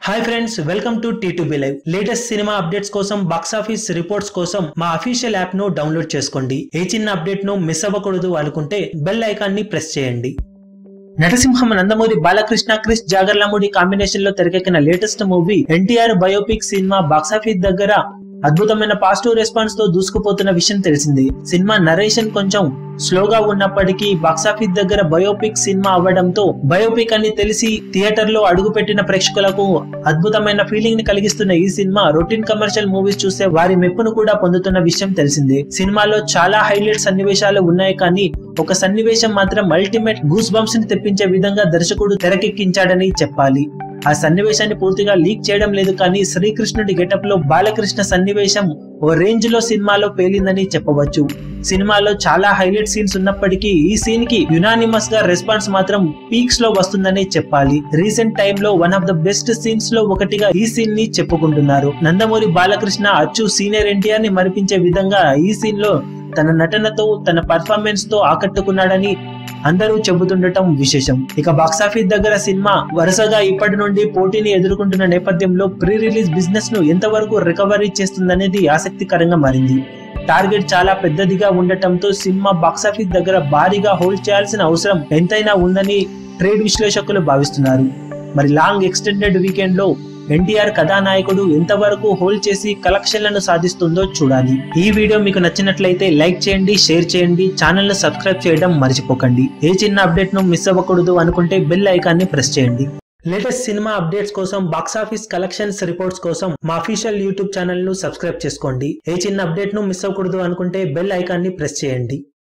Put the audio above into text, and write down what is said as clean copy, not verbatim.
Hi friends, welcome to T2B live. Latest cinema updates కోసం, box office reports కోసం మా official app ను download చేసుకోండి. ఏ చిన్న అప్డేట్ ను మిస్ అవ్వకూడదు అనుకుంటే బెల్ ఐకాన్ ని ప్రెస్ చేయండి. నరసింహం నందమూరి బాలకృష్ణ క్రిష్ జాగర్లమూడి కాంబినేషన్ లో తెరకెక్కిన latest movie NTR biopic cinema box office దగ్గర అద్భుతమైన పాజిటివ్ రెస్పాన్స్ తో దూసుకుపోతున్న విషయం తెలిసింది. సినిమా నరేషన్ కొంచెం స్లోగా ఉన్నప్పటికీ బాక్సాఫీస్ దగ్గర బయోపిక్ సినిమా అవ్వడంతో బయోపిక్ అని తెలిసి థియేటర్ లో అడుగుపెట్టిన ప్రేక్షకులకు అద్భుతమైన ఫీలింగ్ ని కలిగిస్తున్న ఈ సినిమా రొటీన్ కమర్షియల్ మూవీస్ చూసే వారి మెప్పును కూడా పొందుతున్న విషయం తెలిసిందే. సినిమాలో చాలా హైలైట్ సన్నివేశాలు ఉన్నాయి, కానీ ఒక సన్నివేశం మాత్రం అల్టిమేట్ గూస్ బంప్స్ ని తెప్పించే విధంగా దర్శకుడు తెరకెక్కించాడని చెప్పాలి. ఆ సన్నివేశాన్ని పూర్తిగా లీక్ చేయడం లేదు, కానీ శ్రీకృష్ణుడి గెటప్ లో బాలకృష్ణ సన్నివేశం ఓ రేంజ్ లో సినిమాలో పేలిందని చెప్పవచ్చు. సినిమాలో చాలా హైలైట్ సీన్స్ ఉన్నప్పటికీ ఈ సీన్ కి యునానిమస్ గా రెస్పాన్స్ మాత్రం పీక్స్ లో వస్తుందని చెప్పాలి. రీసెంట్ టైమ్ లో one of the best scenes లో ఒకటిగా ఈ సీన్ ని చెప్పుకుంటున్నారు. నందమూరి బాలకృష్ణ అచ్చు సీనియర్ ఎన్టీఆర్ ని మరిపించే విధంగా ఈ సీన్ లో తన నటనతో తన పర్ఫార్మెన్స్ తో ఆకట్టుకున్నాడని అందరూ చెబుతుండటం విశేషం. ఇక బాక్సాఫీస్ దగ్గర సినిమా వరుసగా ఇప్పటి నుండి పోటీని ఎదుర్కొంటున్న నేపథ్యంలో ప్రీ రిలీజ్ బిజినెస్ ను ఎంతవరకు రికవరీ చేస్తుందనేది ఆసక్తికరంగా మారింది. టార్గెట్ చాలా పెద్దదిగా ఉండటంతో సినిమా బాక్సాఫీస్ దగ్గర భారీగా హోల్డ్ చేయాల్సిన అవసరం ఎంతైనా ఉందని ట్రేడ్ విశ్లేషకులు భావిస్తున్నారు. మరి లాంగ్ ఎక్స్టెండెడ్ వీకెండ్ లో ఎన్టీఆర్ కథానాయకుడు ఎంతవరకు హోల్డ్ చేసి కలెక్షన్లను సాధిస్తుందో చూడాలి. ఈ వీడియో మీకు నచ్చినట్లయితే లైక్ చేయండి, షేర్ చేయండి, ఛానల్ ను సబ్స్క్రైబ్ చేయడం మర్చిపోకండి. ఏ చిన్న అప్డేట్ ను మిస్ అవ్వకూడదు అనుకుంటే బెల్ ఐకాన్ ని ప్రెస్ చేయండి. లేటెస్ట్ సినిమా అప్డేట్స్ కోసం, బాక్స్ ఆఫీస్ కలెక్షన్స్ రిపోర్ట్స్ కోసం మా అఫీషియల్ యూట్యూబ్ ఛానల్ ను సబ్స్క్రైబ్ చేసుకోండి. ఏ చిన్న అప్డేట్ ను మిస్ అవ్వకూడదు అనుకుంటే బెల్ ఐకాన్ ని ప్రెస్ చేయండి.